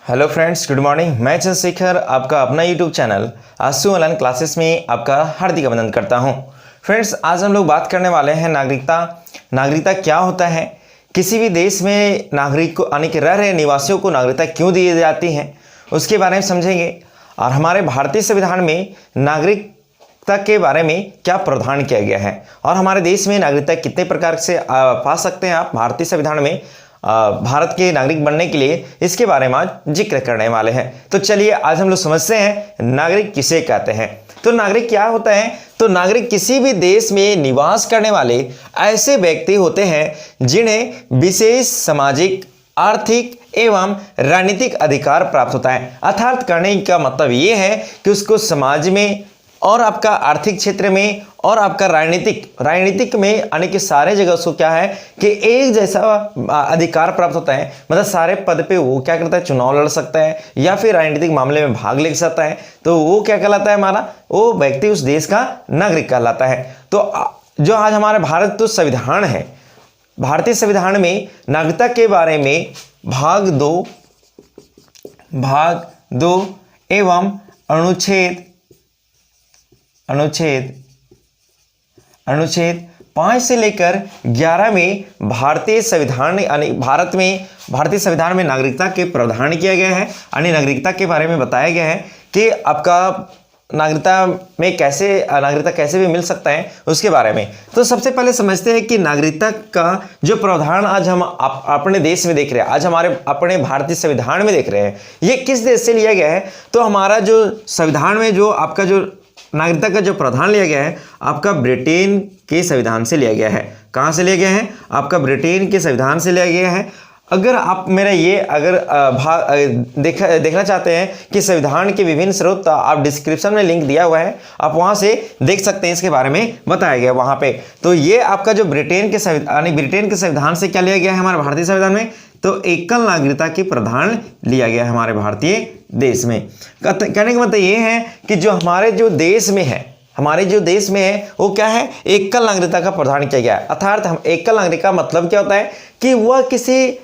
Hello friends, good morning. मैं चंद्रशेखर आपका अपना यूट्यूब चैनल आसू ऑनलाइन क्लासेस में आपका हार्दिक अभिनंदन करता हूं। फ्रेंड्स, आज हम लोग बात करने वाले हैं नागरिकता क्या होता है, किसी भी देश में नागरिक को यानी कि रह रहे निवासियों को नागरिकता क्यों दी जाती है, उसके बारे में समझेंगे। और हमारे भारतीय संविधान में नागरिकता के बारे में क्या प्रावधान किया गया है और हमारे देश में नागरिकता कितने प्रकार से पा सकते हैं आप भारतीय संविधान में भारत के नागरिक बनने के लिए, इसके बारे में आज जिक्र करने वाले हैं। तो चलिए आज हम लोग समझते हैं नागरिक किसे कहते हैं। तो नागरिक क्या होता है? तो नागरिक किसी भी देश में निवास करने वाले ऐसे व्यक्ति होते हैं जिन्हें विशेष सामाजिक, आर्थिक एवं राजनीतिक अधिकार प्राप्त होता है। अर्थात करने का मतलब ये है कि उसको समाज में और आपका आर्थिक क्षेत्र में और आपका राजनीतिक में यानी कि सारे जगह उसको क्या है कि एक जैसा अधिकार प्राप्त होता है। मतलब सारे पद पे वो क्या करता है, चुनाव लड़ सकता है या फिर राजनीतिक मामले में भाग ले सकता है। तो वो क्या कहलाता है, हमारा वो व्यक्ति उस देश का नागरिक कहलाता है। तो जो आज हमारे भारत तो संविधान है, भारतीय संविधान में नागरिकता के बारे में भाग दो एवं अनुच्छेद 5 से लेकर 11 में भारतीय संविधान में नागरिकता के प्रावधान किया गया है। यानी नागरिकता के बारे में बताया गया है कि आपका नागरिकता कैसे भी मिल सकता है, उसके बारे में। तो सबसे पहले समझते हैं कि नागरिकता का जो प्रावधान आज हम अपने देश में देख रहे हैं, आज हमारे अपने भारतीय संविधान में देख रहे हैं, ये किस देश से लिया गया है। तो हमारा जो संविधान में जो आपका जो नागरिकता का जो प्रावधान लिया गया है, आपका ब्रिटेन के संविधान से लिया गया है। कहाँ से लिया गया है? आपका ब्रिटेन के संविधान से लिया गया है। अगर आप मेरा ये देखना चाहते हैं कि संविधान के विभिन्न स्रोत, आप डिस्क्रिप्शन में लिंक दिया हुआ है, आप वहां से देख सकते हैं, इसके बारे में बताया गया वहां पे। तो ये आपका जो ब्रिटेन के संविधान से क्या लिया गया है हमारे भारतीय संविधान में, तो एकल नागरिकता के प्रावधान लिया गया है हमारे भारतीय देश में। कहने का मतलब ये है कि जो हमारे देश में है वो क्या है, एकल नागरिकता का प्रावधान किया गया है। अर्थात हम एकल नागरिक का मतलब क्या होता है कि वह किसी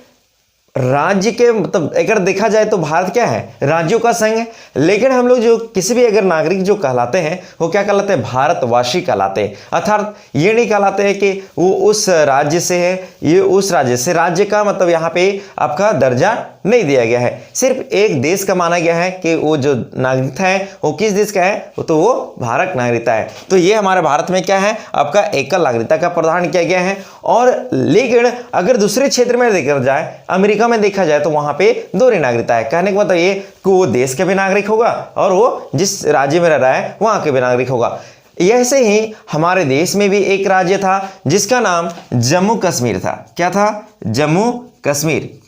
राज्य के, मतलब अगर देखा जाए तो भारत क्या है, राज्यों का संघ है। लेकिन हम लोग जो किसी भी अगर नागरिक जो कहलाते हैं वो क्या कहलाते हैं, भारतवासी कहलाते हैं। अर्थात ये नहीं कहलाते हैं कि वो उस राज्य से है, ये उस राज्य से। राज्य का मतलब यहाँ पे आपका दर्जा नहीं दिया गया है, सिर्फ एक देश का माना गया है कि वो जो नागरिकता है वो किस देश का है, तो वो भारत नागरिकता है। तो ये हमारे भारत में क्या है, आपका एकल नागरिकता का प्रावधान किया गया है। और लेकिन अगर दूसरे क्षेत्र में देखा जाए, अमेरिका में देखा जाए, तो वहां पे दोहरी नागरिकता है। कहने का मतलब ये कि वो देश के भी नागरिक होगा और वो जिस राज्य में रह रहा है वहां के भी नागरिक होगा। ऐसे ही हमारे देश में भी एक राज्य था जिसका नाम जम्मू कश्मीर था। क्या था? जम्मू कश्मीर,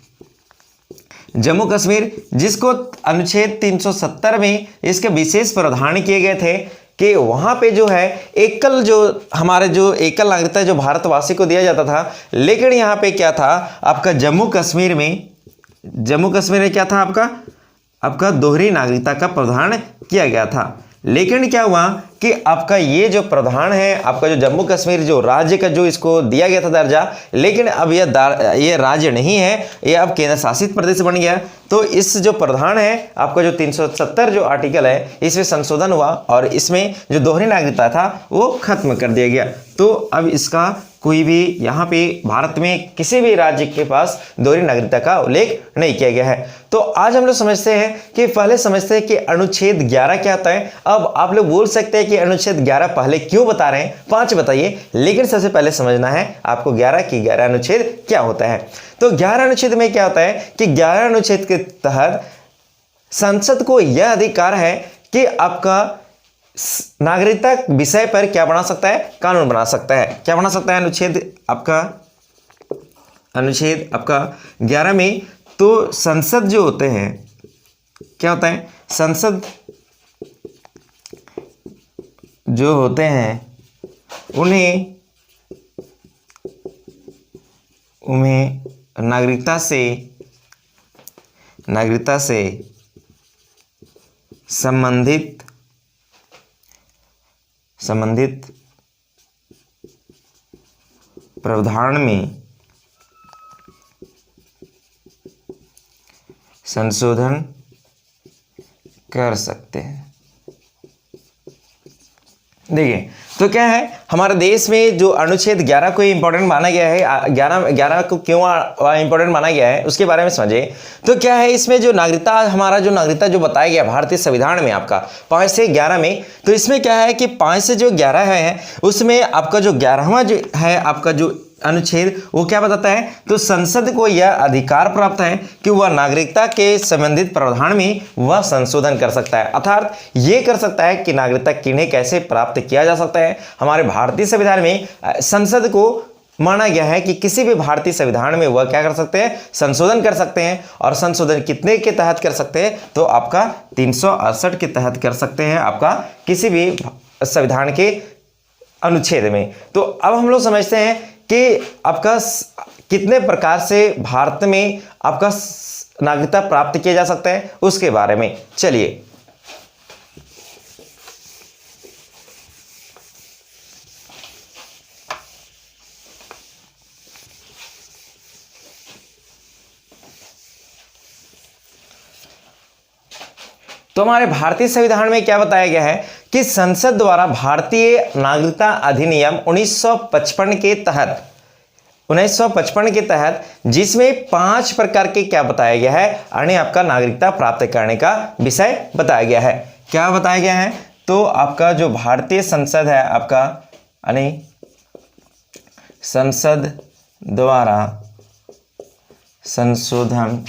जिसको अनुच्छेद 370 में इसके विशेष प्रावधान किए गए थे कि वहां पे जो है एकल नागरिकता जो भारतवासी को दिया जाता था। लेकिन यहाँ पे क्या था, आपका जम्मू कश्मीर में क्या था, आपका दोहरी नागरिकता का प्रावधान किया गया था। लेकिन क्या हुआ कि आपका ये जो प्रावधान है, आपका जो जम्मू कश्मीर जो राज्य का जो इसको दिया गया था दर्जा, लेकिन अब ये राज्य नहीं है, ये अब केंद्र शासित प्रदेश बन गया। तो इस जो प्रावधान है, आपका जो 370 जो आर्टिकल है, इसमें संशोधन हुआ और इसमें जो दोहरी नागरिकता था वो खत्म कर दिया गया। तो अब इसका कोई भी यहाँ पे भारत में किसी भी राज्य के पास दोहरी नागरिकता का उल्लेख नहीं किया गया है। तो आज हम लोग समझते हैं कि अनुच्छेद 11 क्या होता है। अब आप लोग बोल सकते हैं कि अनुच्छेद 11 पहले क्यों बता रहे हैं, 5 बताइए। लेकिन सबसे पहले समझना है आपको 11 अनुच्छेद क्या होता है। तो 11 अनुच्छेद में क्या होता है कि 11 अनुच्छेद के तहत संसद को यह अधिकार है कि आपका नागरिकता विषय पर क्या बना सकता है, कानून बना सकता है। क्या बना सकता है अनुच्छेद आपका 11 में। तो संसद जो होते हैं, क्या होता है, संसद जो होते हैं उन्हें नागरिकता से संबंधित प्रावधान में संशोधन कर सकते हैं। देखिए, तो क्या है, हमारे देश में जो अनुच्छेद 11 को इंपॉर्टेंट माना गया है, 11 को क्यों इंपॉर्टेंट माना गया है उसके बारे में समझे। तो क्या है, इसमें जो नागरिकता, हमारा जो नागरिकता जो बताया गया भारतीय संविधान में आपका 5 से 11 में, तो इसमें क्या है कि 5 से जो 11 है उसमें आपका जो 11वां जो है आपका जो अनुच्छेद वो क्या बताता है, तो संसद को यह अधिकार प्राप्त है कि वह नागरिकता के संबंधित प्रावधान में वह संशोधन कर सकता है, अर्थात ये कर सकता है कि नागरिकता किन्हें कैसे प्राप्त किया जा सकता है। हमारे भारतीय संविधान में संसद को माना गया है कि किसी भी भारतीय संविधान में वह क्या कर सकते हैं, संशोधन कर सकते हैं। और संशोधन कितने के तहत कर सकते हैं, तो आपका 368 के तहत कर सकते हैं, आपका किसी भी संविधान के अनुच्छेद में। तो अब हम लोग समझते हैं कि आपका कितने प्रकार से भारत में आपका नागरिकता प्राप्त किया जा सकता है उसके बारे में। चलिए, तो हमारे भारतीय संविधान में क्या बताया गया है कि संसद द्वारा भारतीय नागरिकता अधिनियम 1955 के तहत जिसमें 5 प्रकार के क्या बताया गया है, यानी आपका नागरिकता प्राप्त करने का विषय बताया गया है। क्या बताया गया है, तो आपका जो भारतीय संसद है आपका, यानी संसद द्वारा संशोधन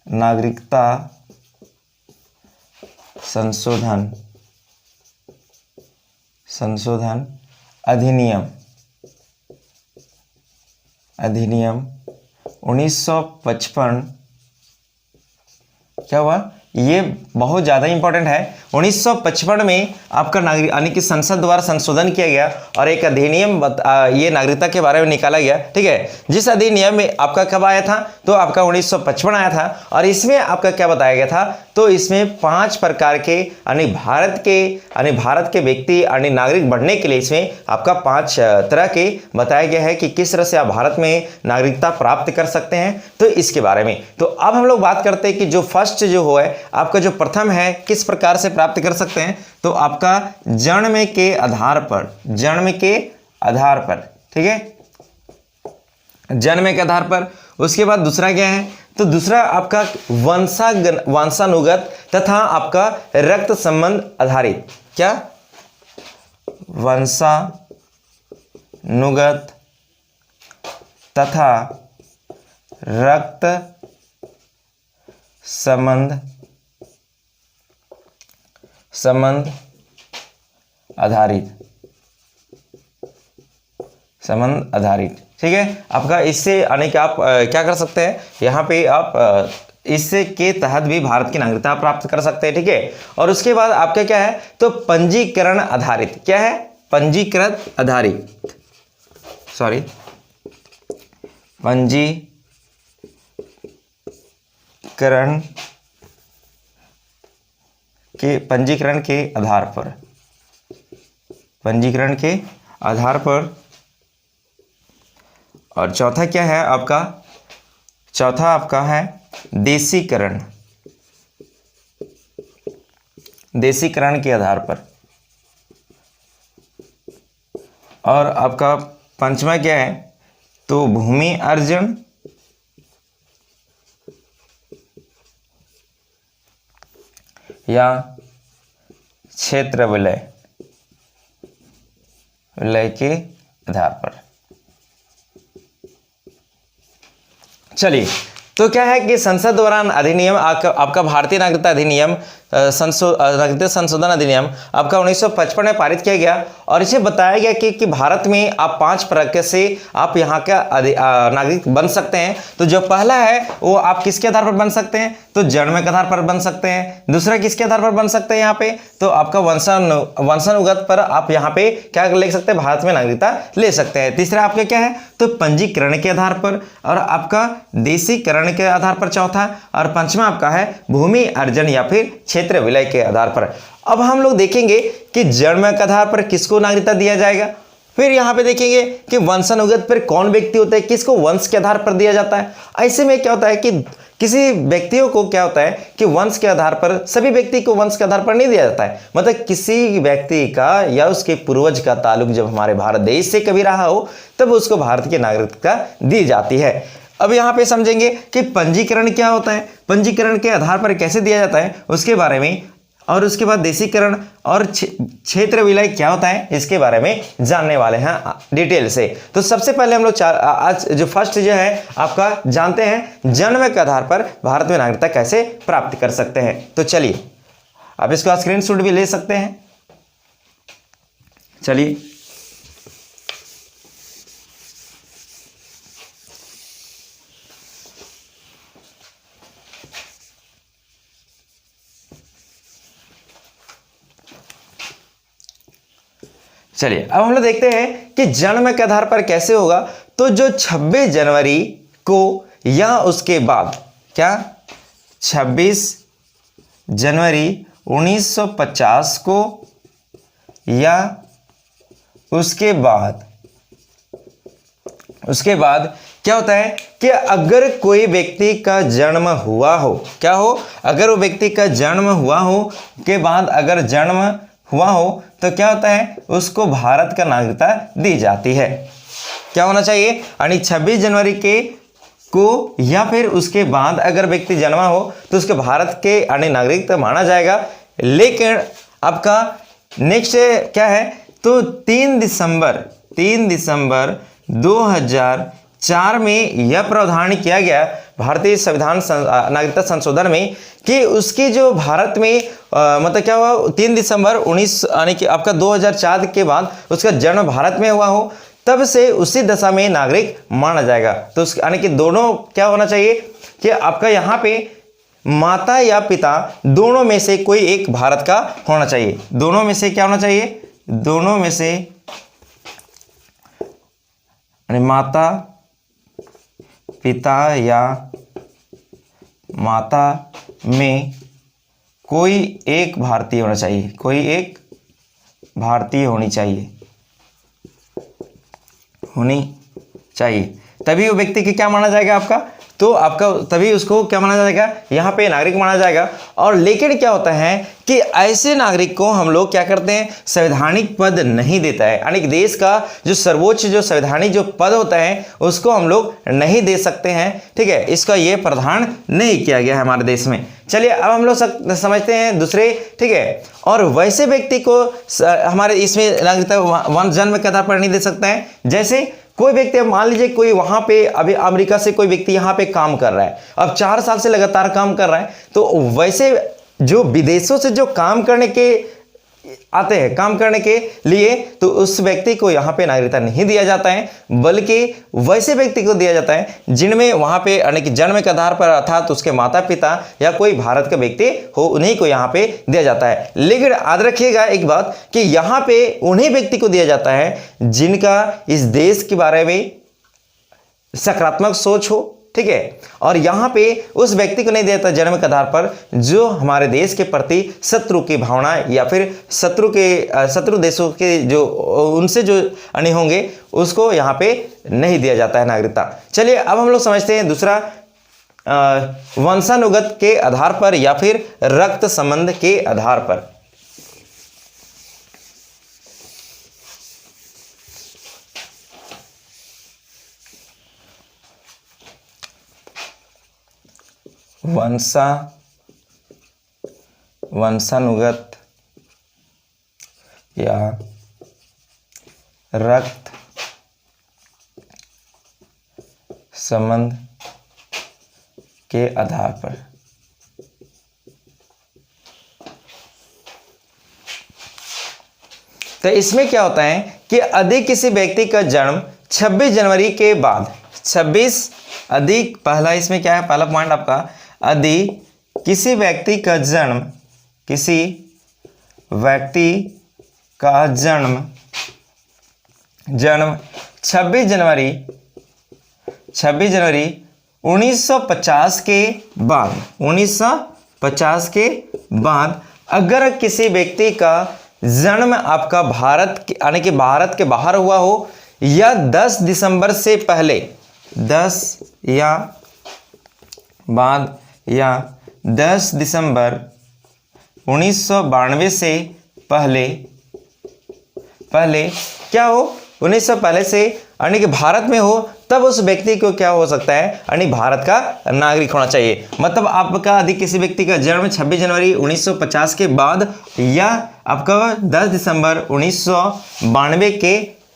नागरिकता संशोधन अधिनियम 1955 क्या हुआ, ये बहुत ज़्यादा इंपॉर्टेंट है। 1955 में आपका नागरिक यानी कि संसद द्वारा संशोधन किया गया और एक अधिनियम ये नागरिकता के बारे में निकाला गया, ठीक है। जिस अधिनियम में आपका कब आया था, तो आपका 1955 आया था। और इसमें आपका क्या बताया गया था, तो इसमें 5 प्रकार के यानी भारत के व्यक्ति यानी नागरिक बनने के लिए इसमें आपका 5 तरह के बताया गया है कि किस तरह से आप भारत में नागरिकता प्राप्त कर सकते हैं, तो इसके बारे में। तो अब हम लोग बात करते हैं कि जो फर्स्ट जो है आपका जो प्रथम है किस प्रकार से प्राप्त कर सकते हैं, तो आपका जन्म के आधार पर, ठीक है, जन्म के आधार पर। उसके बाद दूसरा क्या है, तो दूसरा आपका वंशानुगत तथा आपका रक्त संबंध आधारित, क्या, वंशानुगत तथा रक्त संबंध आधारित, ठीक है। आपका इससे आने के आप क्या कर सकते हैं, यहाँ पे आप इससे के तहत भी भारत की नागरिकता प्राप्त कर सकते हैं, ठीक है। और उसके बाद आपका क्या है, तो पंजीकरण आधारित, क्या है, पंजीकरण के आधार पर। और चौथा क्या है आपका, चौथा आपका है देशीकरण के आधार पर। और आपका पंचमा क्या है, तो भूमि अर्जन या क्षेत्र विलय के आधार पर। चलिए, तो क्या है कि संसद द्वारा अधिनियम आपका भारतीय नागरिकता अधिनियम नागरिकता संशोधन अधिनियम आपका 1955 में पारित किया गया। और इसे बताया गया कि भारत में आप 5 प्रकार से आप यहाँ का नागरिक बन सकते हैं। तो जो पहला है वो आप किसके आधार पर बन सकते हैं, तो जन्म के आधार पर बन सकते हैं। दूसरा किसके आधार पर बन सकते हैं यहाँ पे, तो आपका वंशानुगत पर आप यहाँ पे क्या ले सकते हैं, भारत में नागरिकता ले सकते हैं। तीसरा आपका क्या है, तो पंजीकरण के आधार पर। और आपका देशीकरण के आधार पर चौथा। और पंचमा आपका है भूमि अर्जन या फिर क्षेत्र विलय के आधार पर। अब हम लोग देखेंगे कि जन्म के आधार पर किसको नागरिकता दिया जाएगा। फिर यहाँ पे देखेंगे कि वंशानुगत पर कौन व्यक्ति होता है, किसको वंश के आधार पर दिया जाता है। ऐसे में क्या होता है कि किसी व्यक्तियों को क्या होता है कि वंश के आधार पर, सभी व्यक्ति को वंश के आधार पर नहीं दिया जाता है, मतलब किसी व्यक्ति का या उसके पूर्वज का ताल्लुक जब हमारे भारत देश से कभी रहा हो तब उसको भारत की नागरिकता दी जाती है। अब यहाँ पे समझेंगे कि पंजीकरण क्या होता है, पंजीकरण के आधार पर कैसे दिया जाता है उसके बारे में, और उसके बाद देशीकरण और क्षेत्र विलय क्या होता है इसके बारे में जानने वाले हैं डिटेल से। तो सबसे पहले हम लोग आज जो फर्स्ट जो है आपका जानते हैं जन्म के आधार पर भारत में नागरिकता कैसे प्राप्त कर सकते हैं। तो चलिए आप इसका स्क्रीनशॉट भी ले सकते हैं। चलिए चलिए अब हम लोग देखते हैं कि जन्म के आधार पर कैसे होगा। तो जो 26 जनवरी को या उसके बाद, क्या 26 जनवरी 1950 को या उसके बाद क्या होता है कि अगर कोई व्यक्ति का जन्म हुआ हो, क्या हो, अगर वो व्यक्ति का जन्म हुआ हो के बाद अगर जन्म हुआ हो तो क्या होता है उसको भारत का नागरिकता दी जाती है। क्या होना चाहिए, यानी 26 जनवरी के को या फिर उसके बाद अगर व्यक्ति जन्मा हो तो उसके भारत के यानी नागरिक माना जाएगा। लेकिन आपका नेक्स्ट क्या है, तो 3 दिसंबर 2004 में यह प्रावधान किया गया भारतीय संविधान नागरिकता संशोधन में कि उसकी जो भारत में मतलब क्या हुआ 3 दिसंबर 19 यानी कि आपका 2004 के बाद उसका जन्म भारत में हुआ हो तब से उसी दशा में नागरिक माना जाएगा। तो यानी कि दोनों क्या होना चाहिए कि आपका यहाँ पे माता या पिता दोनों में से कोई एक भारत का होना चाहिए। दोनों में से क्या होना चाहिए, दोनों में से माता पिता या माता में कोई एक भारतीय होना चाहिए, कोई एक भारतीय होनी चाहिए, तभी वो व्यक्ति की क्या माना जाएगा आपका, तो आपका तभी उसको क्या माना जाएगा, यहाँ पे नागरिक माना जाएगा। और लेकिन क्या होता है कि ऐसे नागरिक को हम लोग क्या करते हैं, संवैधानिक पद नहीं देता है, यानी कि देश का जो सर्वोच्च जो संवैधानिक जो पद होता है उसको हम लोग नहीं दे सकते हैं। ठीक है, इसका ये प्रावधान नहीं किया गया है हमारे देश में। चलिए अब हम लोग समझते हैं दूसरे। ठीक है, और वैसे व्यक्ति को हमारे इसमें नागरिकता जन्म के आधार पर नहीं दे सकता है। जैसे कोई व्यक्ति, मान लीजिए कोई वहां पे अभी अमेरिका से कोई व्यक्ति यहाँ पे काम कर रहा है, अब 4 साल से लगातार काम कर रहा है, तो वैसे जो विदेशों से जो काम करने के आते हैं काम करने के लिए, तो उस व्यक्ति को यहाँ पे नागरिकता नहीं दिया जाता है, बल्कि वैसे व्यक्ति को दिया जाता है जिनमें वहाँ पे यानी कि जन्म के आधार पर अर्थात उसके माता पिता या कोई भारत का व्यक्ति हो, उन्हीं को यहाँ पे दिया जाता है। लेकिन याद रखिएगा एक बात कि यहाँ पे उन्हीं व्यक्ति को दिया जाता है जिनका इस देश के बारे में सकारात्मक सोच हो। ठीक है, और यहाँ पे उस व्यक्ति को नहीं दिया जाता जन्म के आधार पर जो हमारे देश के प्रति शत्रु की भावना या फिर शत्रु देशों के जो उनसे जो अने होंगे उसको यहाँ पे नहीं दिया जाता है नागरिकता। चलिए अब हम लोग समझते हैं दूसरा, वंशानुगत के आधार पर या फिर रक्त संबंध के आधार पर। वंशानुगत या रक्त संबंध के आधार पर। तो इसमें क्या होता है कि यदि किसी व्यक्ति का जन्म 26 जनवरी के बाद, 26 अधिक, पहला इसमें क्या है, पहला पॉइंट आपका, यदि किसी व्यक्ति का जन्म 26 जनवरी 1950 के बाद अगर किसी व्यक्ति का जन्म आपका भारत यानी कि भारत के बाहर हुआ हो या 10 दिसंबर से पहले, 10 या बाद या 10 दिसंबर 1992 से पहले क्या हो, 1900 पहले से यानी कि भारत में हो, तब उस व्यक्ति को क्या हो सकता है, यानी भारत का नागरिक होना चाहिए। मतलब आपका यदि किसी व्यक्ति का जन्म 26 जनवरी 1950 के बाद या आपका 10 दिसंबर 1992 के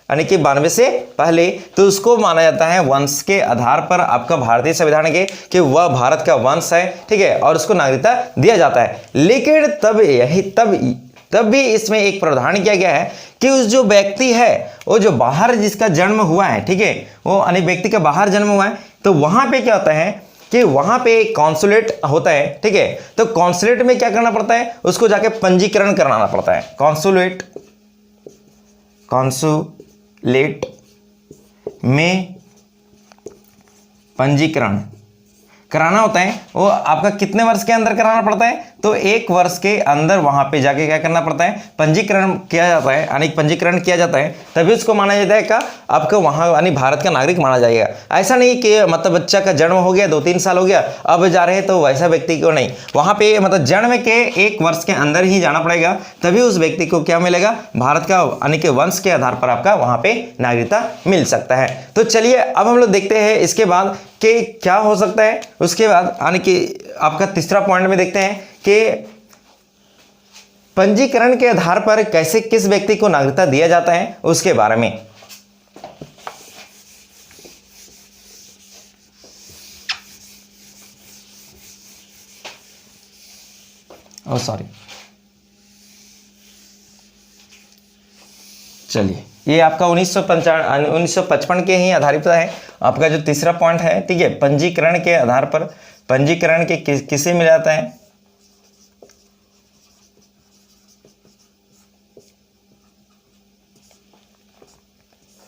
यानी कि 92 से पहले, तो उसको माना जाता है वंश के आधार पर आपका भारतीय संविधान के कि वह भारत का वंश है, ठीक है, और उसको नागरिकता दिया जाता है। लेकिन तब भी इसमें एक प्रावधान किया गया है कि उस जो व्यक्ति है वो जो बाहर जिसका जन्म हुआ है, ठीक है, वो अनेक व्यक्ति का बाहर जन्म हुआ है, तो वहां पे क्या होता है कि वहां पे कॉन्सुलेट होता है, ठीक है, तो कॉन्सुलेट में क्या करना पड़ता है, उसको जाके पंजीकरण कराना पड़ता है। कॉन्सुलेट में पंजीकरण कराना होता है। वो आपका कितने वर्ष के अंदर कराना पड़ता है, तो 1 वर्ष के अंदर वहां पे जाके क्या करना पड़ता है, पंजीकरण किया जाता है, यानी पंजीकरण किया जाता है, तभी उसको माना जाता है का आपका वहां यानी भारत का नागरिक माना जाएगा। ऐसा नहीं कि मतलब बच्चा का जन्म हो गया 2-3 साल हो गया अब जा रहे हैं, तो वैसा व्यक्ति को नहीं, वहां पे मतलब जन्म के 1 वर्ष के अंदर ही जाना पड़ेगा, तभी उस व्यक्ति को क्या मिलेगा, भारत का यानी कि वंश के आधार पर आपका वहां पे नागरिकता मिल सकता है। तो चलिए अब हम लोग देखते हैं इसके बाद कि क्या हो सकता है। उसके बाद यानी कि आपका तीसरा पॉइंट में देखते हैं कि पंजीकरण के आधार पर कैसे किस व्यक्ति को नागरिकता दिया जाता है उसके बारे में। चलिए ये आपका 1955 के ही आधारित है आपका जो तीसरा पॉइंट है, ठीक है, पंजीकरण के आधार पर पंजीकरण के किसे मिल जाता है,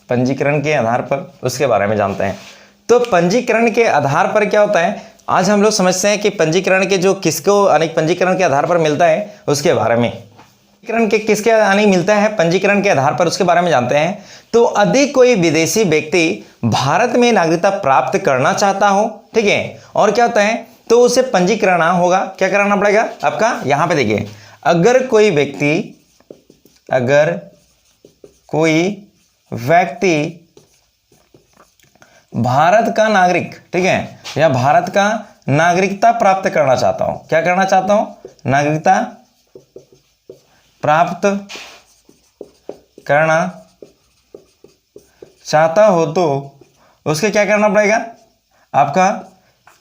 पंजीकरण के आधार पर, उसके बारे में जानते हैं। तो पंजीकरण के आधार पर क्या होता है, आज हम लोग समझते हैं कि पंजीकरण के जो किसको अनेक पंजीकरण के आधार पर मिलता है उसके बारे में। पंजीकरण के किसके यानी मिलता है पंजीकरण के आधार पर उसके बारे में जानते हैं। तो यदि कोई विदेशी व्यक्ति भारत में नागरिकता प्राप्त करना चाहता हो, ठीक है, और क्या होता है, तो उसे पंजीकरण होगा, क्या कराना पड़ेगा आपका, यहां पे देखिए, अगर कोई व्यक्ति भारत का नागरिक, ठीक है, या भारत का नागरिकता प्राप्त करना चाहता हूं, क्या करना चाहता हूं, नागरिकता प्राप्त करना चाहता हो, तो उसके क्या करना पड़ेगा आपका,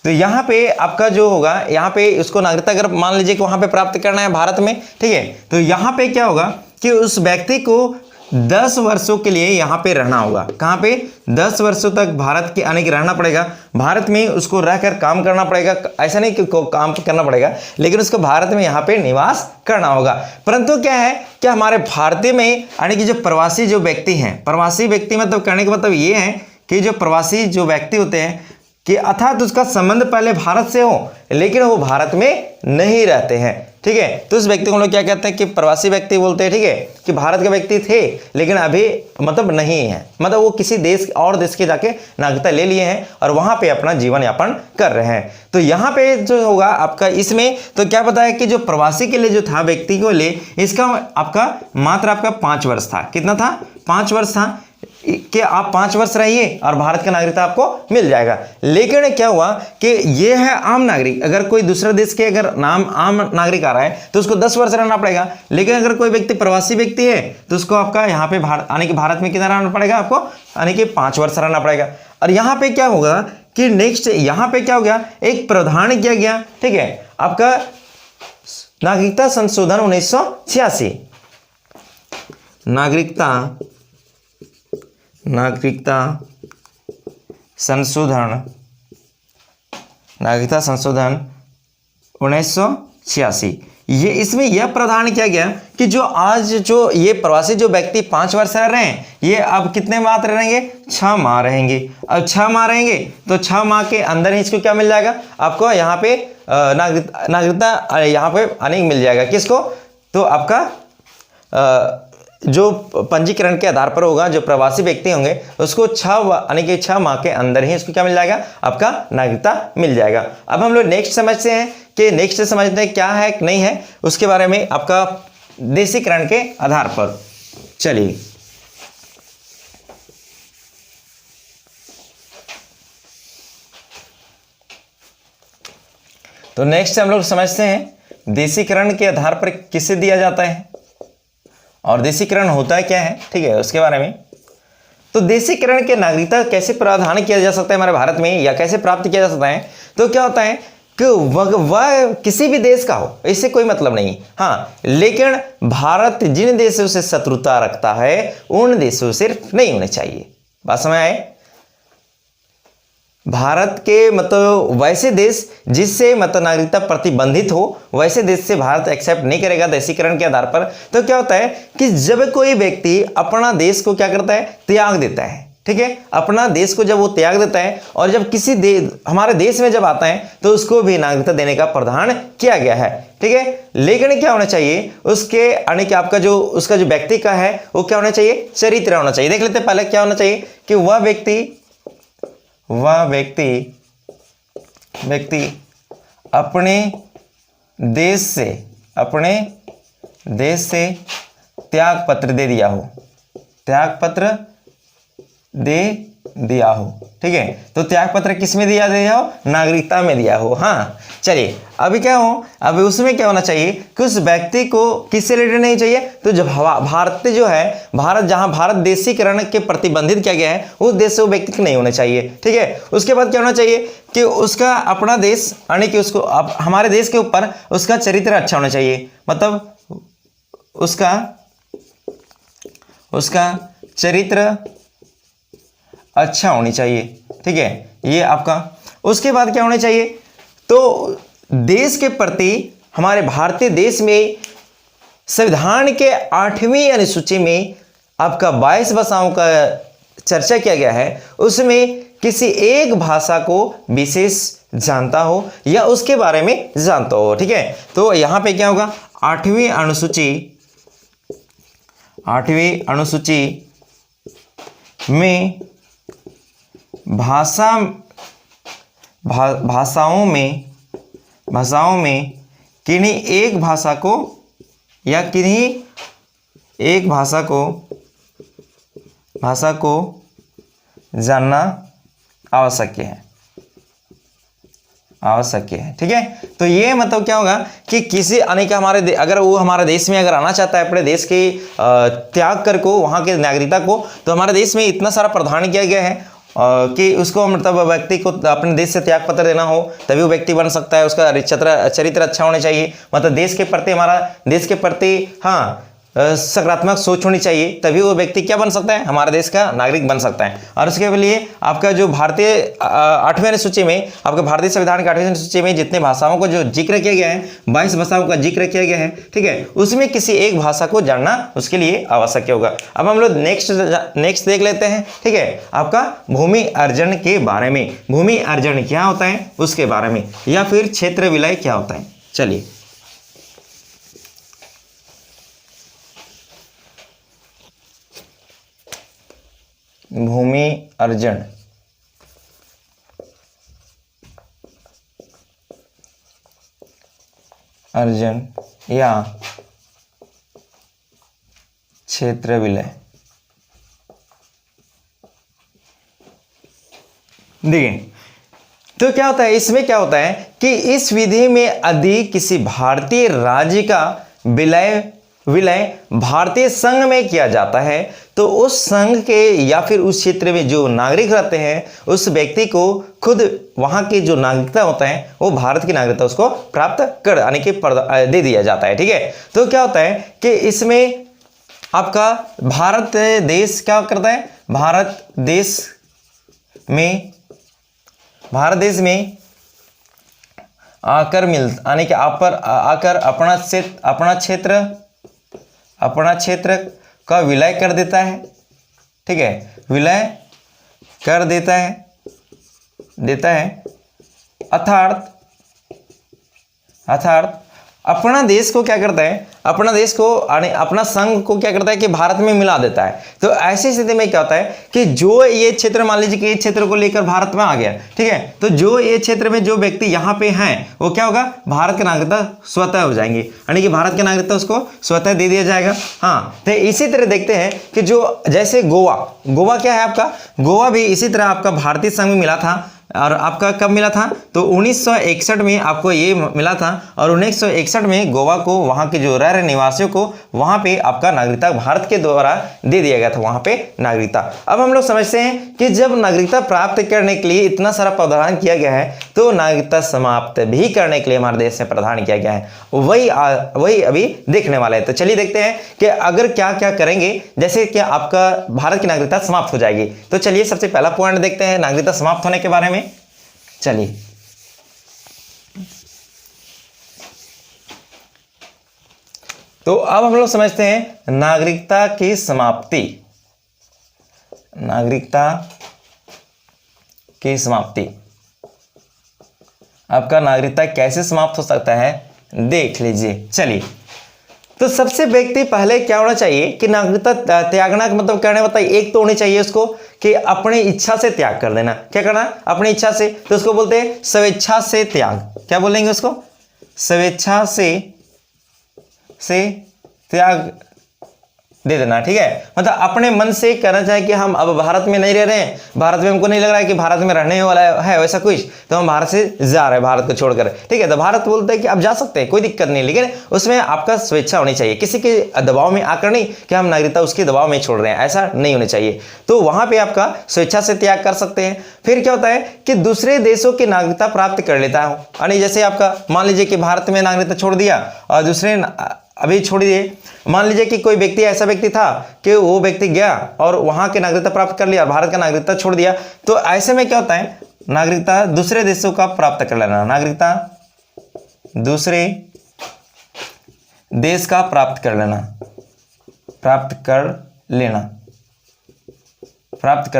तो यहां पे आपका जो होगा, यहां पे उसको नागरिकता अगर मान लीजिए कि वहां पे प्राप्त करना है भारत में, ठीक है, तो यहां पे क्या होगा कि उस व्यक्ति को 10 वर्षों के लिए यहाँ पे रहना होगा। कहाँ पे 10 वर्षों तक भारत के आने के रहना पड़ेगा, भारत में उसको रहकर काम करना पड़ेगा। ऐसा नहीं कि काम करना पड़ेगा, लेकिन उसको भारत में यहाँ पे निवास करना होगा। परंतु क्या है कि हमारे भारतीय में यानी कि जो प्रवासी जो व्यक्ति हैं, प्रवासी व्यक्ति मतलब कहने का मतलब ये है कि जो प्रवासी जो व्यक्ति होते हैं कि अर्थात उसका संबंध पहले भारत से हो लेकिन वो भारत में नहीं रहते हैं, ठीक है, तो उस व्यक्ति को हम लोग क्या कहते हैं कि प्रवासी व्यक्ति बोलते हैं, ठीक है, कि भारत के व्यक्ति थे लेकिन अभी मतलब नहीं है, मतलब वो किसी देश और देश के जाके नागरिकता ले लिए हैं और वहां पे अपना जीवन यापन कर रहे हैं। तो यहाँ पे जो होगा आपका इसमें तो क्या पता है कि जो प्रवासी के लिए जो था व्यक्ति को ले इसका आपका मात्र आपका 5 वर्ष था। कितना था, 5 वर्ष था कि आप 5 वर्ष रहिए और भारत का नागरिकता आपको मिल जाएगा। लेकिन क्या हुआ कि ये है आम नागरिक, अगर कोई दूसरे देश के अगर आम नागरिक आ रहा है तो उसको 10 वर्ष रहना पड़ेगा। लेकिन अगर कोई व्यक्ति प्रवासी व्यक्ति है तो उसको आपका यहाँ पे आने के भारत में कितना रहना पड़ेगा, आपको आने के 5 वर्ष रहना पड़ेगा। और यहाँ पे क्या होगा कि नेक्स्ट यहाँ पे क्या हो गया, एक प्रावधान किया गया, ठीक है, आपका नागरिकता संशोधन 1986, नागरिकता संशोधन 1986। ये इसमें यह प्रावधान किया गया कि जो आज जो ये प्रवासी जो व्यक्ति 5 वर्ष रह रहे हैं ये अब कितने माह रहेंगे, 6 माह रहेंगे। अब 6 माह रहेंगे तो 6 माह के अंदर ही इसको क्या मिल जाएगा, आपको यहाँ पे नागरिकता यहाँ पे आने मिल जाएगा। किसको, तो आपका जो पंजीकरण के आधार पर होगा, जो प्रवासी व्यक्ति होंगे उसको 6 माह के अंदर ही उसको क्या मिल जाएगा, आपका नागरिकता मिल जाएगा। अब हम लोग नेक्स्ट समझते हैं कि नेक्स्ट समझते हैं क्या है नहीं है उसके बारे में, आपका देशीकरण के आधार पर। चलिए तो नेक्स्ट हम लोग समझते हैं देशीकरण के आधार पर किसे दिया जाता है और देशीकरण होता है क्या है, ठीक है, उसके बारे में। तो देशीकरण के नागरिकता कैसे प्रावधान किया जा सकता है हमारे भारत में, या कैसे प्राप्त किया जा सकता है। तो क्या होता है कि वह किसी भी देश का हो, इससे कोई मतलब नहीं, हाँ, लेकिन भारत जिन देशों से शत्रुता रखता है उन देशों से नहीं होने चाहिए। बात समझ आए। भारत के मतलब वैसे देश जिससे मतलब नागरिकता प्रतिबंधित हो, वैसे देश से भारत एक्सेप्ट नहीं करेगा देशीकरण के आधार पर। तो क्या होता है कि जब कोई व्यक्ति अपना देश को क्या करता है, त्याग देता है, ठीक है, अपना देश को जब वो त्याग देता है और जब किसी हमारे देश में जब आता है तो उसको भी नागरिकता देने का प्रावधान किया गया है, ठीक है। लेकिन क्या होना चाहिए उसके यानी कि आपका जो उसका जो व्यक्ति का है वो क्या होना चाहिए, चरित्र होना चाहिए। देख लेते हैं पहले क्या होना चाहिए कि वह व्यक्ति अपने देश से त्याग पत्र दे दिया हो, ठीक है। तो त्याग पत्र किस में दिया हो, नागरिकता में दिया हो। हाँ चलिए अभी क्या हो, अभी उसमें क्या होना चाहिए कि उस व्यक्ति को किससे रिलेटेड नहीं चाहिए, तो जब भारत जो है, भारत जहां भारत देशीकरण के प्रतिबंधित किया गया है उस देश से वो व्यक्ति को नहीं होना चाहिए, ठीक है। उसके बाद क्या होना चाहिए कि उसका अपना देश यानी कि उसको हमारे देश के ऊपर उसका चरित्र अच्छा होना चाहिए, मतलब उसका चरित्र अच्छा होनी चाहिए, ठीक है, ये आपका। उसके बाद क्या होना चाहिए, तो देश के प्रति हमारे भारतीय देश में संविधान के 8वीं अनुसूची में आपका 22 भाषाओं का चर्चा किया गया है, उसमें किसी एक भाषा को विशेष जानता हो या उसके बारे में जानता हो, ठीक है। तो यहां पे क्या होगा, 8वीं अनुसूची में भाषाओं में किन्हीं एक भाषा को या किन्हीं एक भाषा को जानना आवश्यक है, ठीक है। तो ये मतलब क्या होगा कि किसी आने का अगर वो हमारे देश में अगर आना चाहता है, अपने देश के त्याग कर को वहाँ के नागरिकता को, तो हमारे देश में इतना सारा प्रावधान किया गया है कि उसको मतलब व्यक्ति को अपने देश से त्याग पत्र देना हो तभी वो व्यक्ति बन सकता है। उसका चरित्र अच्छा होना चाहिए, मतलब देश के प्रति हाँ सकारात्मक सोच होनी चाहिए, तभी वो व्यक्ति क्या बन सकता है, हमारे देश का नागरिक बन सकता है। और उसके लिए आपका जो भारतीय 8वीं अनुसूची में, आपके भारतीय संविधान के 8वीं अनुसूची में जितने भाषाओं को जो जिक्र किया गया है, 22 भाषाओं का जिक्र किया गया है, ठीक है, उसमें किसी एक भाषा को जानना उसके लिए आवश्यक होगा। अब हम लोग नेक्स्ट देख लेते हैं, ठीक है, आपका भूमि अर्जन के बारे में। भूमि अर्जन क्या होता है उसके बारे में, या फिर क्षेत्र विलय क्या होता है। चलिए भूमि अर्जन या क्षेत्र विलय, देखिए तो क्या होता है, इसमें क्या होता है कि इस विधि में यदि किसी भारतीय राज्य का विलय भारतीय संघ में किया जाता है तो उस संघ के या फिर उस क्षेत्र में जो नागरिक रहते हैं उस व्यक्ति को खुद वहां की जो नागरिकता होता है वो भारत की नागरिकता उसको प्राप्त कर आने के दे दिया जाता है, ठीक है। तो क्या होता है कि इसमें आपका भारत देश क्या करता है, भारत देश में आकर आने के आकर अपना क्षेत्र का विलय कर देता है, ठीक है, विलय कर देता है अर्थात अपना देश को क्या करता है, अपना देश को अपना संघ को क्या करता है कि भारत में मिला देता है। तो ऐसी स्थिति में क्या होता है कि जो ये क्षेत्र, मान लीजिए कि ये क्षेत्र को लेकर भारत में आ गया, ठीक है, तो जो ये क्षेत्र में जो व्यक्ति यहाँ पे हैं वो क्या होगा, भारत की नागरिकता स्वतः हो जाएंगी, यानी कि भारत की नागरिकता उसको स्वतः दे दिया जाएगा। हाँ, तो इसी तरह देखते हैं कि जो जैसे गोवा क्या है आपका, गोवा भी इसी तरह आपका भारतीय संघ में मिला था। और आपका कब मिला था, तो 1961 में आपको ये मिला था, और 1961 में गोवा को, वहाँ के जो रह रहे निवासियों को वहाँ पे आपका नागरिकता भारत के द्वारा दे दिया गया था, वहाँ पे नागरिकता। अब हम लोग समझते हैं कि जब नागरिकता प्राप्त करने के लिए इतना सारा प्रावधान किया गया है, तो नागरिकता समाप्त भी करने के लिए हमारे देश में प्रावधान किया गया है, वही अभी देखने वाला है। तो चलिए देखते हैं कि अगर क्या क्या करेंगे, जैसे कि आपका भारत की नागरिकता समाप्त हो जाएगी। तो चलिए सबसे पहला पॉइंट देखते हैं नागरिकता समाप्त होने के बारे में। चलिए, तो अब हम लोग समझते हैं नागरिकता की समाप्ति। नागरिकता की समाप्ति, आपका नागरिकता कैसे समाप्त हो सकता है देख लीजिए। चलिए, तो सबसे व्यक्ति पहले क्या होना चाहिए कि नागरिकता त्यागना का मतलब करने बताइए, एक तो होनी चाहिए उसको कि अपनी इच्छा से त्याग कर देना। क्या करना, अपनी इच्छा से, तो उसको बोलते हैं स्वेच्छा से त्याग। क्या बोलेंगे उसको, स्वेच्छा से त्याग दे देना, ठीक है, मतलब अपने मन से कहना चाहिए कि हम अब भारत में नहीं रह रहे हैं, भारत में हमको नहीं लग रहा है कि भारत में रहने वाला है वैसा कुछ, तो हम भारत से जा रहे हैं, भारत को छोड़कर, ठीक है। तो भारत बोलते हैं कि आप जा सकते हैं, कोई दिक्कत नहीं, लेकिन उसमें आपका स्वेच्छा होनी चाहिए, किसी के दबाव में आकर नहीं कि हम नागरिकता उसके दबाव में छोड़ रहे हैं, ऐसा नहीं होना चाहिए। तो वहां पर आपका स्वेच्छा से त्याग कर सकते हैं। फिर क्या होता है कि दूसरे देशों की नागरिकता प्राप्त कर लेता हूँ, यानी जैसे आपका मान लीजिए कि भारत में नागरिकता छोड़ दिया और दूसरे, अभी छोड़िए, मान लीजिए कि कोई व्यक्ति, ऐसा व्यक्ति था कि वो व्यक्ति गया और वहां की नागरिकता प्राप्त कर लिया, भारत का नागरिकता छोड़ दिया, तो ऐसे में क्या होता है, नागरिकता दूसरे देशों का प्राप्त कर लेना, नागरिकता दूसरे देश का प्राप्त कर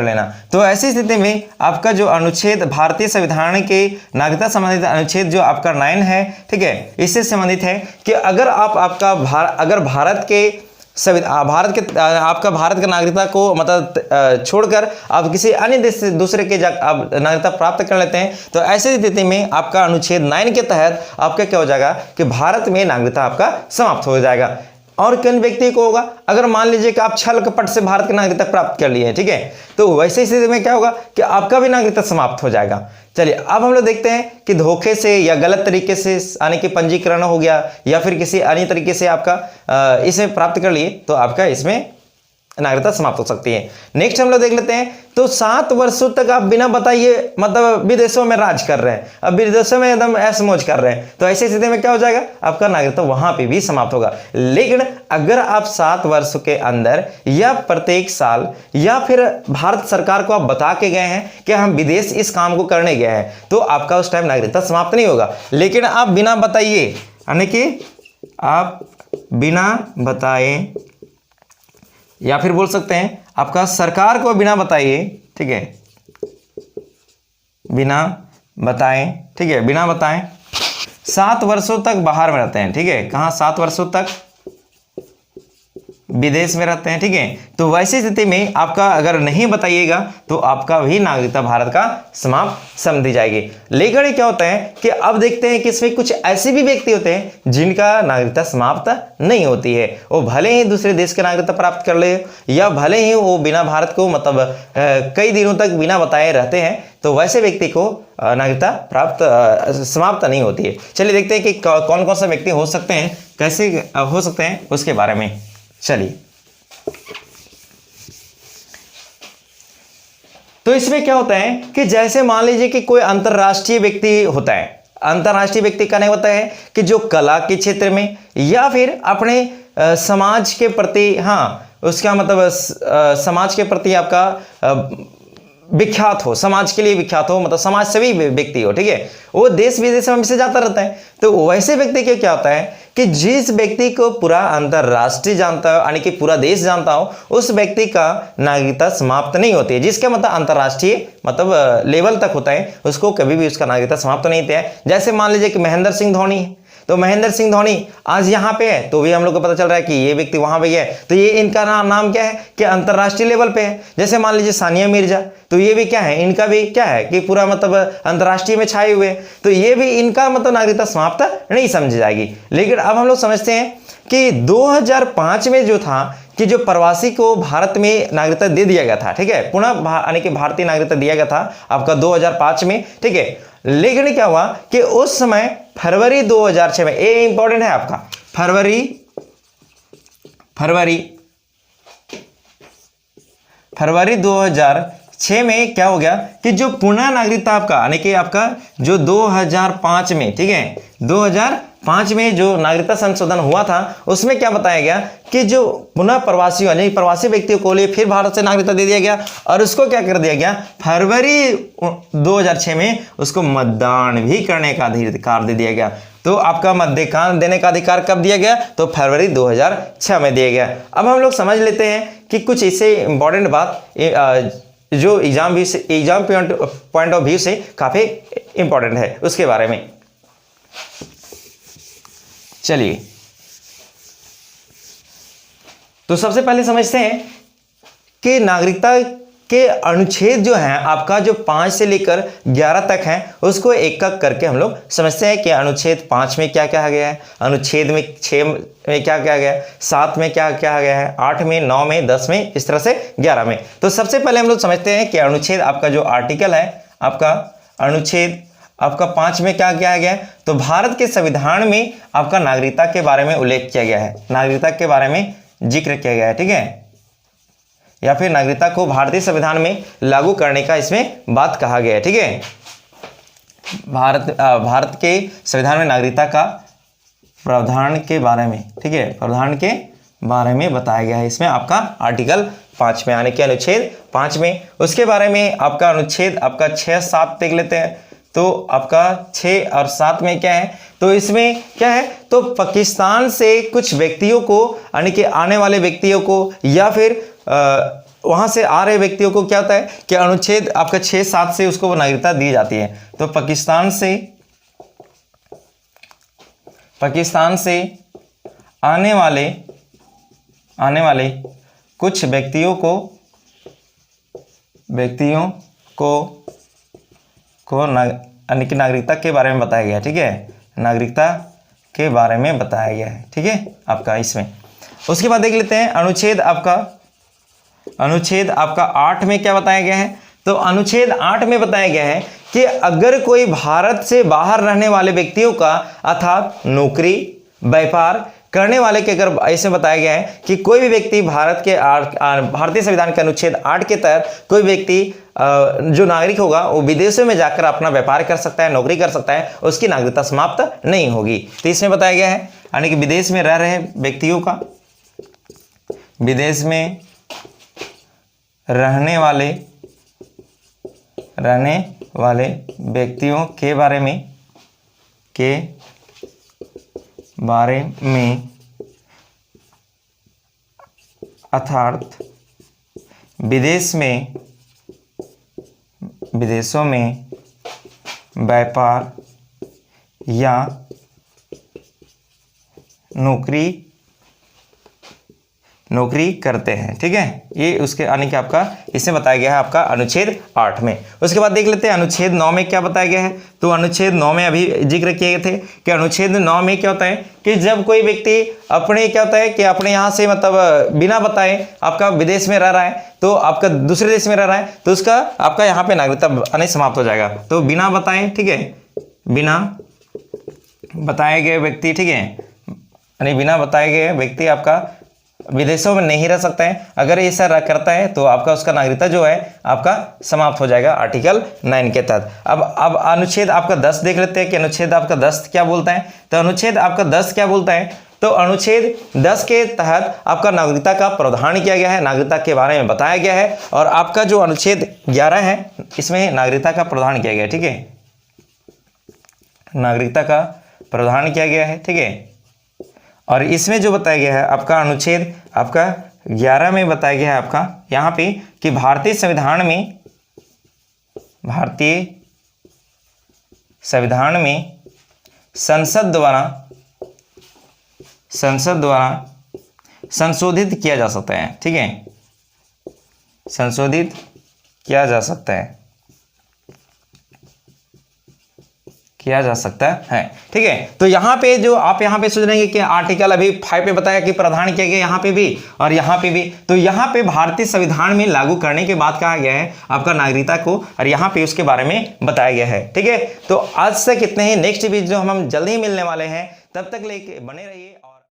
लेना। तो ऐसी स्थिति में आपका जो अनुच्छेद, भारतीय संविधान के नागरिकता संबंधित अनुच्छेद जो आपका 9 है, ठीक है, इससे संबंधित है कि अगर आप अगर भारत का नागरिकता को मतलब छोड़कर आप किसी अन्य देश से दूसरे के आप नागरिकता प्राप्त कर लेते हैं, तो ऐसी स्थिति में आपका अनुच्छेद 9 के तहत आपका क्या हो जाएगा कि भारत में नागरिकता आपका समाप्त हो जाएगा। और किन व्यक्ति को होगा, अगर मान लीजिए कि आप छल कपट से भारत की नागरिकता प्राप्त कर लिए हैं, ठीक है, तो वैसे स्थिति में क्या होगा कि आपका भी नागरिकता समाप्त हो जाएगा। चलिए, अब हम लोग देखते हैं कि धोखे से या गलत तरीके से यानी कि पंजीकरण हो गया या फिर किसी अन्य तरीके से आपका इसे प्राप्त कर लिए, तो आपका इसमें नागरिकता समाप्त हो सकती है। नेक्स्ट हम लोग देख लेते हैं, तो 7 वर्षों तक आप बिना बताइए मतलब विदेशों में राज कर रहे हैं, अब विदेशों में एकदम ऐश मौज कर रहे हैं, तो ऐसी स्थिति में क्या हो जाएगा, आपका नागरिकता वहां पे भी समाप्त होगा। लेकिन अगर आप 7 वर्षों के अंदर या प्रत्येक साल या फिर भारत सरकार को आप बता के गए हैं कि हम विदेश इस काम को करने गए हैं, तो आपका उस टाइम नागरिकता समाप्त नहीं होगा। लेकिन आप बिना बताइए, यानी कि आप बिना बताए, या फिर बोल सकते हैं आपका सरकार को बिना बताइए, ठीक है, बिना बताएं, ठीक है, बिना बताएं 7 वर्षों तक बाहर में रहते हैं, ठीक है, कहाँ 7 वर्षों तक विदेश में रहते हैं, ठीक है, तो वैसी स्थिति में आपका अगर नहीं बताइएगा तो आपका भी नागरिकता भारत का समाप्त समझी जाएगी। लेकिन क्या होता है कि अब देखते हैं कि इसमें कुछ ऐसे भी व्यक्ति होते हैं जिनका नागरिकता समाप्त नहीं होती है, वो भले ही दूसरे देश की नागरिकता प्राप्त कर ले या भले ही वो बिना भारत को मतलब कई दिनों तक बिना बताए रहते हैं, तो वैसे व्यक्ति को नागरिकता प्राप्त समाप्त नहीं होती है। चलिए देखते हैं कि कौन कौन से व्यक्ति हो सकते हैं, कैसे हो सकते हैं उसके बारे में। चलिए, तो इसमें क्या होता है कि जैसे मान लीजिए कि कोई अंतरराष्ट्रीय व्यक्ति होता है, अंतरराष्ट्रीय व्यक्ति का नहीं होता है कि जो कला के क्षेत्र में या फिर अपने समाज के प्रति, हाँ उसका मतलब समाज के प्रति आपका विख्यात हो, समाज के लिए विख्यात हो, मतलब समाज सेवी व्यक्ति हो, ठीक है, वो देश विदेश में हमेशा जाता रहता है। तो वैसे व्यक्ति के क्या होता है कि जिस व्यक्ति को पूरा अंतरराष्ट्रीय जानता हो, यानी कि पूरा देश जानता हो, उस व्यक्ति का नागरिकता समाप्त नहीं होती है, जिसका मतलब अंतरराष्ट्रीय मतलब लेवल तक होता है, उसको कभी भी उसका नागरिकता समाप्त नहीं होता है। जैसे मान लीजिए कि महेंद्र सिंह धोनी है, तो महेंद्र सिंह धोनी आज यहाँ पे है, तो भी हम लोग को पता चल रहा है कि ये व्यक्ति वहां पे है, तो ये इनका नाम क्या है कि अंतर्राष्ट्रीय लेवल पे है। जैसे मान लीजिए सानिया मिर्जा, तो ये भी क्या है, इनका भी क्या है कि पूरा मतलब अंतर्राष्ट्रीय में छाए हुए, तो ये भी इनका मतलब नागरिकता समाप्त नहीं समझी जाएगी। लेकिन अब हम लोग समझते हैं कि 2005 में जो था कि जो प्रवासी को भारत में नागरिकता दे दिया गया था, ठीक है, पुनः यानी कि भारतीय नागरिकता दिया गया था आपका 2005 में, ठीक है। लेकिन क्या हुआ कि उस समय फरवरी 2006 में, ये इंपॉर्टेंट है आपका, फरवरी 2006 में क्या हो गया कि जो पुनः नागरिकता आपका यानी कि आपका जो 2005 में, ठीक है, 2005 में जो नागरिकता संशोधन हुआ था उसमें क्या बताया गया कि जो पुनः प्रवासी यानी प्रवासी व्यक्तियों को लिए फिर भारत से नागरिकता दे दिया गया और उसको क्या कर दिया गया, फरवरी 2006 में उसको मतदान भी करने का अधिकार दे दिया गया। तो आपका मतदान देने का अधिकार कब दिया गया, तो फरवरी 2006 में दिया गया। अब हम लोग समझ लेते हैं कि कुछ इससे इंपॉर्टेंट बात जो एग्जाम पॉइंट ऑफ व्यू से काफी इंपॉर्टेंट है उसके बारे में। चलिए, तो सबसे पहले समझते हैं कि नागरिकता के अनुच्छेद जो है आपका जो 5 से लेकर 11 तक है उसको एक एक करके हम लोग समझते हैं कि अनुच्छेद 5 में क्या क्या गया है, अनुच्छेद में 6 में क्या क्या गया है, 7 में क्या क्या गया है, 8 में, 9 में, 10 में, इस तरह से 11 में। तो सबसे पहले हम लोग समझते हैं कि अनुच्छेद आपका जो आर्टिकल है आपका अनुच्छेद आपका 5 में क्या किया गया है, तो भारत के संविधान में आपका नागरिकता के बारे में उल्लेख किया गया है, नागरिकता के बारे में जिक्र किया गया है, ठीक है, या फिर नागरिकता को भारतीय संविधान में लागू करने का इसमें बात कहा गया है, ठीक है। भारत के संविधान में नागरिकता का प्रावधान के बारे में, ठीक है, प्रावधान के बारे में बताया गया है इसमें आपका आर्टिकल 5 में, यानी कि अनुच्छेद 5 में। उसके बारे में आपका अनुच्छेद आपका 6, 7 देख लेते हैं। तो आपका 6 और 7 में क्या है, तो इसमें क्या है, तो पाकिस्तान से कुछ व्यक्तियों को यानी कि आने वाले व्यक्तियों को या फिर वहां से आ रहे व्यक्तियों को क्या होता है कि अनुच्छेद आपका 6, 7 से उसको नागरिकता दी जाती है। तो पाकिस्तान से आने वाले कुछ व्यक्तियों को यानी कि नागरिकता के बारे में बताया गया है, ठीक है, नागरिकता के बारे में बताया गया है, ठीक है आपका इसमें। उसके बाद देख लेते हैं अनुच्छेद आपका 8 में क्या बताया गया है, तो अनुच्छेद 8 में बताया गया है कि अगर कोई भारत से बाहर रहने वाले व्यक्तियों का अर्थात नौकरी, व्यापार करने वाले के अगर ऐसे बताया गया है कि कोई भी व्यक्ति भारतीय संविधान के अनुच्छेद 8 के तहत कोई व्यक्ति जो नागरिक होगा वो विदेशों में जाकर अपना व्यापार कर सकता है, नौकरी कर सकता है, उसकी नागरिकता समाप्त नहीं होगी। तो इसमें बताया गया है यानी कि विदेश में रह रहे व्यक्तियों का, विदेश में रहने वाले व्यक्तियों के बारे में अर्थात विदेशों में व्यापार या नौकरी करते हैं, ठीक है, ये उसके आने के आपका इसमें बताया गया है आपका अनुच्छेद 8 में। उसके बाद देख लेते हैं अनुच्छेद 9 में क्या बताया गया है। तो अनुच्छेद 9 में अभी जिक्र किए गए थे कि अनुच्छेद 9 में क्या होता है कि जब कोई व्यक्ति अपने क्या होता है कि अपने यहाँ से मतलब बिना बताए आपका विदेश में रह रहा है, तो आपका दूसरे देश में रह रहा है, तो उसका आपका यहाँ पे नागरिकता आने समाप्त हो जाएगा। तो बिना बताए, ठीक है, बिना बताए गए व्यक्ति, ठीक है, यानी बिना बताए गए व्यक्ति आपका विदेशों में नहीं रह सकता है। अगर ऐसा करता है तो आपका उसका नागरिकता जो है आपका समाप्त हो जाएगा आर्टिकल 9 के तहत। अब अनुच्छेद आपका 10 देख लेते हैं कि अनुच्छेद आपका 10 क्या बोलता है। तो अनुच्छेद आपका 10 क्या बोलता है, तो अनुच्छेद 10 के तहत आपका नागरिकता का प्रावधान किया गया है, नागरिकता के बारे में बताया गया है। और आपका जो अनुच्छेद 11 है इसमें नागरिकता का प्रावधान किया गया है, ठीक है, नागरिकता का प्रावधान किया गया है, ठीक है। और इसमें जो बताया गया है आपका अनुच्छेद आपका 11 में बताया गया है आपका यहाँ पे कि भारतीय संविधान में संसद द्वारा संसद द्वारा संशोधित किया जा सकता है। ठीक है, संशोधित किया जा सकता है, किया जा सकता है। ठीक है, तो यहाँ पे जो आप यहाँ पे सोच रहे हैं कि आर्टिकल अभी 5 पे बताया कि प्रावधान किया गया यहाँ पे भी और यहाँ पे भी, तो यहाँ पे भारतीय संविधान में लागू करने के बाद कहा गया है आपका नागरिकता को, और यहाँ पे उसके बारे में बताया गया है। ठीक है, तो आज से कितने ही नेक्स्ट वीडियो हम जल्दी ही मिलने वाले हैं, तब तक लेके बने रहिए।